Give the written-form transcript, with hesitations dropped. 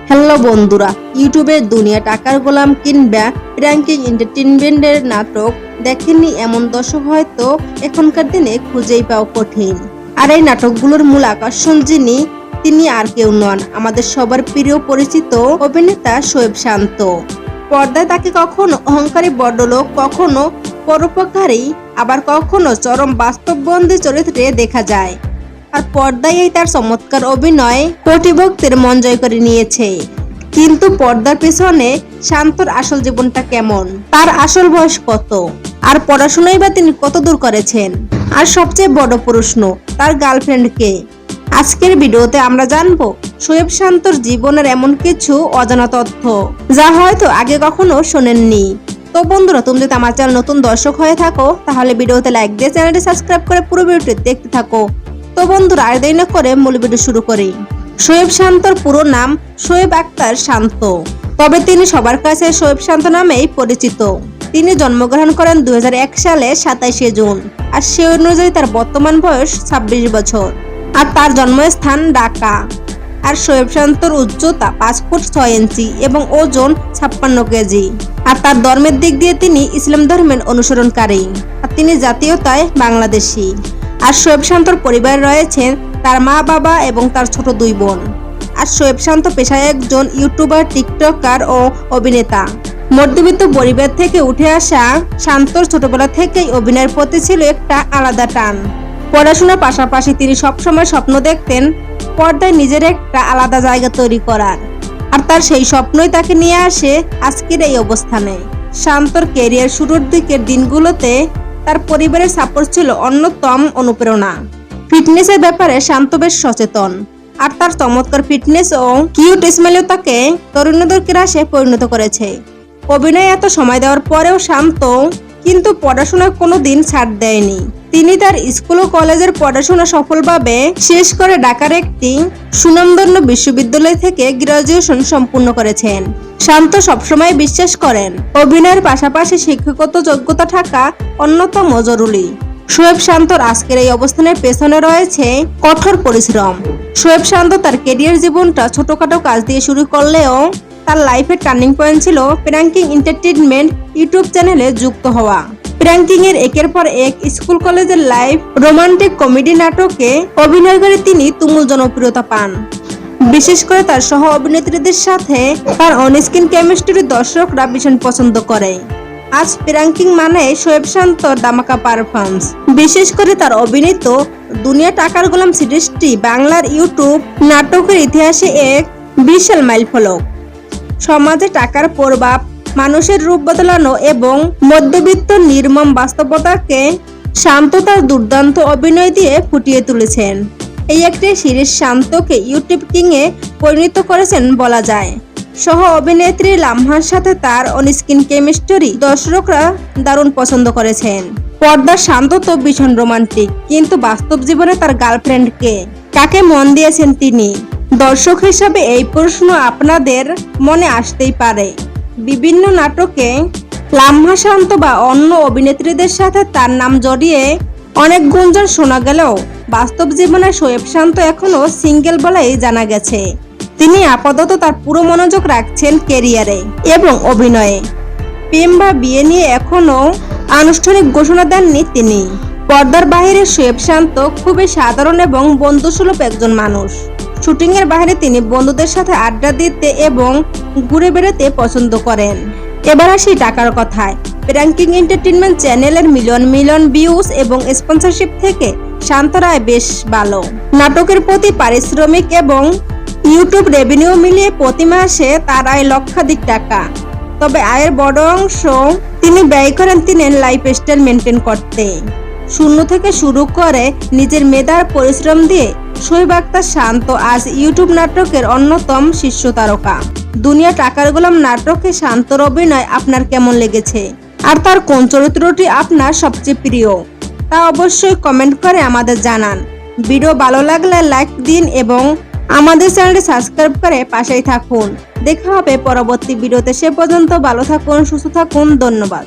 Hello বন্ধুরা, ইউটিউবের দুনিয়া টাকার গোলাম কিংবা প্র্যাঙ্কিং এন্টারটেইনমেন্টের নাটক দেখেননি এমন দর্শক হয়তো এখনকার দিনে খুঁজেই পাওয়া কঠিন। আর এই নাটকগুলোর মূল আকর্ষণ তিনি আর কেউ নন, আমাদের সবার প্রিয় পরিচিত অভিনেতা শোয়েব শান্ত। পর্দায় তাকে কখনো অহংকারী বড়লোক, কখনো পরোপকারী, আবার কখনো চরম বাস্তববন্ধী চরিত্রে দেখা যায়। আর পর্দায় তার চমৎকার অভিনয় কোটি ভক্তের মন জয় করে নিয়েছে। কিন্তু পর্দার পেছনে শান্তর আসল জীবনটা কেমন, তার আসল বয়স কত, আর পড়াশোনায় বা তিনি কত দূর করেছেন, আর সবচেয়ে বড় প্রশ্ন, তার গার্লফ্রেন্ড কে? আজকের ভিডিওতে আমরা জানবো শোয়েব শান্তর জীবনের এমন কিছু অজানা তথ্য যা হয়তো আগে কখনো শোনেননি। তো বন্ধুরা, তুমি যদি আমার চ্যানেল নতুন দর্শক হয়ে থাকো তাহলে ভিডিওতে লাইক দিয়ে চ্যানেলটি সাবস্ক্রাইব করে পুরো ভিডিওটি দেখতে থাকো। তো বন্ধুরা, আর দেরি না করে মূল ভিডিও শুরু করি। শোয়েব শান্তর পুরো নাম শোয়েব আক্তার শান্ত, তবে তিনি সবার কাছে শোয়েব শান্ত নামেই পরিচিত। তিনি জন্মগ্রহণ করেন 2001 সালে 27শে জুন, আর সে অনুযায়ী তার বর্তমান বয়স 26 বছর, আর তার জন্মস্থান ঢাকা। আর শোয়েব শান্তর উচ্চতা 5 ফুট 6 ইঞ্চি এবং ওজন 56 কেজি। আর তার ধর্মের দিক দিয়ে তিনি ইসলাম ধর্মের অনুসরণকারী, আর তিনি জাতীয়তায় বাংলাদেশি। আর শোয়েব শান্তর পরিবারে রয়েছেন তার মা, বাবা এবং তার ছোট 2 বোন। আর শোয়েব শান্ত পেশায় একজন ইউটিউবার, টিকটকার ও অভিনেতা। মধ্যবিত্ত পরিবার থেকে উঠে আসা শান্তর ছোটবেলা থেকেই অভিনয়ের প্রতি ছিল একটা আলাদা টান। পড়াশোনার পাশাপাশি তিনি সবসময় স্বপ্ন দেখতেন পর্দায় নিজের একটা আলাদা জায়গা তৈরি করার, আর তার সেই স্বপ্নই তাকে নিয়ে আসে আজকের এই অবস্থানে। শান্তর ক্যারিয়ার শুরুর দিকের দিনগুলোতে তার পরিবারের সাপোর্ট ছিল অন্যতম অনুপ্রেরণা। ফিটনেসের ব্যাপারে শান্ত বেশ সচেতন, আর তার চমৎকার ফিটনেস ও কিউট স্মাইলও তাকে তরুণদের ক্রাশে পরিণত করেছে। অভিনয়ে এত সময় দেওয়ার পরেও শান্ত কিন্তু পড়াশোনায় কোনো দিন ছাড় দেয়নি। তিনি তার স্কুল ও কলেজের পড়াশোনা সফলভাবে শেষ করে ঢাকার একটি সুনামধন্য বিশ্ববিদ্যালয় থেকে গ্রাজুয়েশন সম্পূর্ণ করেছেন। শান্ত সবসময় বিশ্বাস করেন অভিনয়ের পাশাপাশি শিক্ষাগত যোগ্যতা থাকা অন্যতম জরুরি। শোয়েব শান্তর আজকের এই অবস্থানের পেছনে রয়েছে কঠোর পরিশ্রম। শোয়েব শান্ত তার ক্যারিয়ার জীবনটা ছোটখাটো কাজ দিয়ে শুরু করলেও তার লাইফের টার্নিং পয়েন্ট ছিল প্র্যাঙ্কিং এন্টারটেইনমেন্ট ইউটিউব চ্যানেলে যুক্ত হওয়া। প্র্যাঙ্কিং এর একের পর এক স্কুল কলেজের লাইভ রোমান্টিক কমেডি নাটকে অভিনয় করে তিনি তুমুল জনপ্রিয়তা পান। বিশেষ করে তার সহ অভিনেত্রীদের সাথে তার অনস্ক্রিন কেমিস্ট্রি দর্শকরা ভীষণ পছন্দ করে। আজ প্র্যাঙ্কিং মানে শোয়েব শান্তর ধামাকা পারফরম্যান্স। বিশেষ করে তার অভিনীত দুনিয়া টাকার গোলাম সিরিজটি বাংলার ইউটিউব নাটকের ইতিহাসে এক বিশাল মাইলফলক। সমাজে টাকার প্রভাব, মানুষের রূপ বদলানো এবং মধ্যবিত্ত নির্মম বাস্তবতাকে শান্ত তার দুর্দান্ত অভিনয় দিয়ে ফুটিয়ে তুলেছেন। এই একটি সিরিজ শান্তকে ইউটিউব কিং এ পরিণত করেছেন বলা যায়। সহ অভিনেত্রী লামহার সাথে তার অনস্ক্রিন কেমিস্ট্রি দর্শকরা দারুণ পছন্দ করেছেন। পর্দার শান্ত তো ভীষণ রোমান্টিক, কিন্তু বাস্তব জীবনে তার গার্লফ্রেন্ড কে? কাকে মন দিয়েছেন তিনি? দর্শক হিসাবে এই প্রশ্ন আপনাদের মনে আসতেই পারে। বিভিন্ন নাটকে লামহা শান্ত বা অন্য অভিনেত্রীদের সাথে তার নাম জড়িয়ে অনেক গুঞ্জন শোনা গেলেও বাস্তব জীবনে শোয়েব শান্ত এখনো সিঙ্গেল বলেই জানা গেছে। তিনি আপাতত তার পুরো মনোযোগ রাখছেন ক্যারিয়ারে এবং অভিনয়ে। প্রেম বা বিয়ে নিয়ে এখনো আনুষ্ঠানিক ঘোষণা দেননি তিনি। পর্দার বাইরে শোয়েব শান্ত খুবই সাধারণ এবং বন্ধুসুলভ একজন মানুষ। শুটিং এর বাইরে তিনি বন্ধুদের সাথে আড্ডা দিতে এবং ঘুরে বেড়াতে পছন্দ করেন। এবার আসি টাকার কথায়। প্র্যাঙ্কিং এন্টারটেইনমেন্ট চ্যানেলের মিলিয়ন ভিউজ এবং স্পন্সরশিপ থেকে শান্তর আয় বেশ ভালো। নাটকের প্রতি পারিশ্রমিক এবং ইউটিউব রেভিনিউ মিলিয়ে প্রতি মাসে তার আয় লক্ষাধিক টাকা। তবে আয়ের বড় অংশ তিনি ব্যয় করেন তিনি লাইফস্টাইল মেনটেন করতে। শূন্য থেকে শুরু করে নিজের মেধার পরিশ্রম দিয়ে শোয়েব আক্তার শান্ত আজ ইউটিউব নাটকের অন্যতম শীর্ষ তারকা। দুনিয়া টাকার গোলাম নাটকে শান্তর অভিনয় আপনার কেমন লেগেছে, আর তার কোন চরিত্রটি আপনার সবচেয়ে প্রিয় তা অবশ্যই কমেন্ট করে আমাদের জানান। ভিডিও ভালো লাগলে লাইক দিন এবং আমাদের চ্যানেলটি সাবস্ক্রাইব করে পাশেই থাকুন। দেখা হবে পরবর্তী ভিডিওতে। সে পর্যন্ত ভালো থাকুন, সুস্থ থাকুন। ধন্যবাদ।